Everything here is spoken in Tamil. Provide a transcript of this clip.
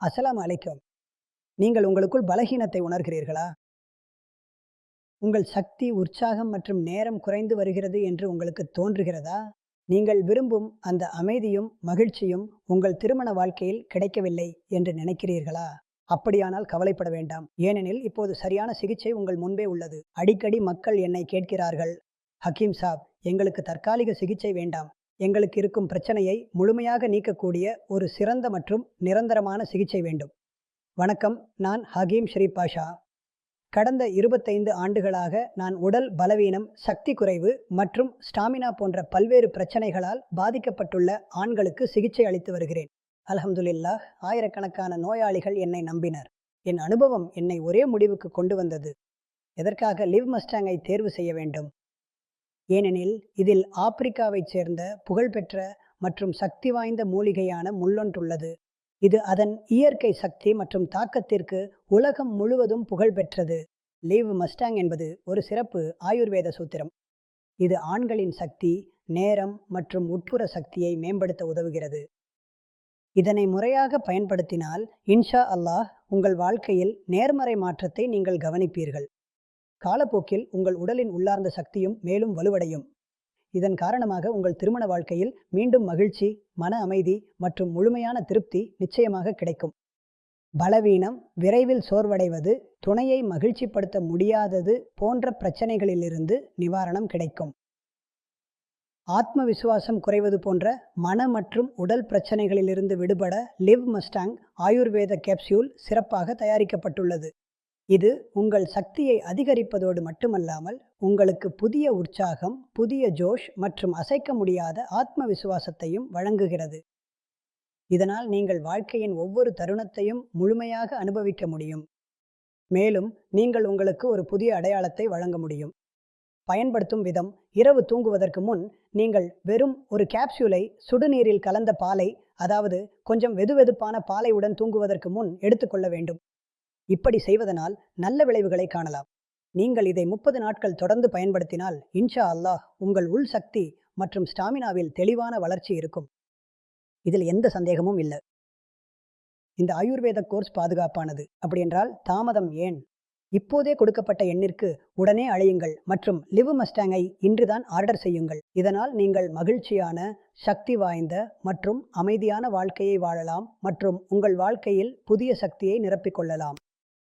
அஸ்ஸலாமு அலைக்கும். நீங்கள் உங்களுக்குள் பலகீனத்தை உணர்கிறீர்களா? உங்கள் சக்தி, உற்சாகம் மற்றும் நேரம் குறைந்து வருகிறது என்று உங்களுக்கு தோன்றுகிறதா? நீங்கள் விரும்பும் அந்த அமைதியும் மகிழ்ச்சியும் உங்கள் திருமண வாழ்க்கையில் கிடைக்கவில்லை என்று நினைக்கிறீர்களா? அப்படியானால் கவலைப்பட வேண்டாம். ஏனெனில் இப்போது சரியான சிகிச்சை உங்கள் முன்பே உள்ளது. அடிக்கடி மக்கள் என்னை கேட்கிறார்கள், ஹக்கீம் சாப், எங்களுக்கு தற்காலிக சிகிச்சை வேண்டாம். எங்களுக்கு இருக்கும் பிரச்சனையை முழுமையாக நீக்கக்கூடிய ஒரு சிறந்த மற்றும் நிரந்தரமான சிகிச்சை வேண்டும். வணக்கம், நான் ஹக்கீம் ஷரீப் பாஷா. கடந்த 25 ஆண்டுகளாக நான் உடல் பலவீனம், சக்தி குறைவு மற்றும் ஸ்டாமினா போன்ற பல்வேறு பிரச்சனைகளால் பாதிக்கப்பட்டுள்ள ஆண்களுக்கு சிகிச்சை அளித்து வருகிறேன். அல்ஹம்துலில்லாஹ், ஆயிரக்கணக்கான நோயாளிகள் என்னை நம்பினர். என் அனுபவம் என்னை ஒரே முடிவுக்கு கொண்டு வந்தது: எதற்காக லிவ் மஸ்டாங்கை தேர்வு செய்ய வேண்டும்? ஏனெனில் இதில் ஆப்பிரிக்காவைச் சேர்ந்த புகழ்பெற்ற மற்றும் சக்தி வாய்ந்த மூலிகையான முள்ளொன்றுள்ளது. இது அதன் இயற்கை சக்தி மற்றும் தாக்கத்திற்கு உலகம் முழுவதும் புகழ்பெற்றது. லிவ் மஸ்டாங் என்பது ஒரு சிறப்பு ஆயுர்வேத சூத்திரம். இது ஆண்களின் சக்தி, நேரம் மற்றும் உட்புற சக்தியை மேம்படுத்த உதவுகிறது. இதனை முறையாக பயன்படுத்தினால் இன்ஷா அல்லாஹ் உங்கள் வாழ்க்கையில் நேர்மறை மாற்றத்தை நீங்கள் கவனிப்பீர்கள். காலப்போக்கில் உங்கள் உடலின் உள்ளார்ந்த சக்தியும் மேலும் வலுவடையும். இதன் காரணமாக உங்கள் திருமண வாழ்க்கையில் மீண்டும் மகிழ்ச்சி, மன அமைதி மற்றும் முழுமையான திருப்தி நிச்சயமாக கிடைக்கும். பலவீனம், விரைவில் சோர்வடைவது, துணையை மகிழ்ச்சிப்படுத்த முடியாதது போன்ற பிரச்சனைகளிலிருந்து நிவாரணம் கிடைக்கும். ஆத்ம விசுவாசம் குறைவது போன்ற மன மற்றும் உடல் பிரச்சனைகளிலிருந்து விடுபட லிவ் மஸ்டாங் ஆயுர்வேத கேப்சியூல் சிறப்பாக தயாரிக்கப்பட்டுள்ளது. இது உங்கள் சக்தியை அதிகரிப்பதோடு மட்டுமல்லாமல் உங்களுக்கு புதிய உற்சாகம், புதிய ஜோஷ் மற்றும் அசைக்க முடியாத ஆத்ம விசுவாசத்தையும் வழங்குகிறது. இதனால் நீங்கள் வாழ்க்கையின் ஒவ்வொரு தருணத்தையும் முழுமையாக அனுபவிக்க முடியும். மேலும் நீங்கள் உங்களுக்கு ஒரு புதிய அடையாளத்தை வழங்க முடியும். பயன்படுத்தும் விதம்: இரவு தூங்குவதற்கு முன் நீங்கள் வெறும் ஒரு கேப்சூலை சுடுநீரில் கலந்த பாலை, அதாவது கொஞ்சம் வெதுவெதுப்பான பாலையுடன் தூங்குவதற்கு முன் எடுத்துக்கொள்ள வேண்டும். இப்படி செய்வதனால் நல்ல விளைவுகளை காணலாம். நீங்கள் இதை 30 நாட்கள் தொடர்ந்து பயன்படுத்தினால் இன்ஷா அல்லாஹ் உங்கள் உள் சக்தி மற்றும் ஸ்டாமினாவில் தெளிவான வளர்ச்சி இருக்கும். இதில் எந்த சந்தேகமும் இல்லை. இந்த ஆயுர்வேத கோர்ஸ் பாதுகாப்பானது. அப்படியென்றால் தாமதம் ஏன்? இப்போதே கொடுக்கப்பட்ட எண்ணிற்கு உடனே அழையுங்கள் மற்றும் லிவ் மஸ்டாங்கை இன்றுதான் ஆர்டர் செய்யுங்கள். இதனால் நீங்கள் மகிழ்ச்சியான, சக்தி வாய்ந்த மற்றும் அமைதியான வாழ்க்கையை வாழலாம் மற்றும் உங்கள் வாழ்க்கையில் புதிய சக்தியை நிரப்பிக்கொள்ளலாம்.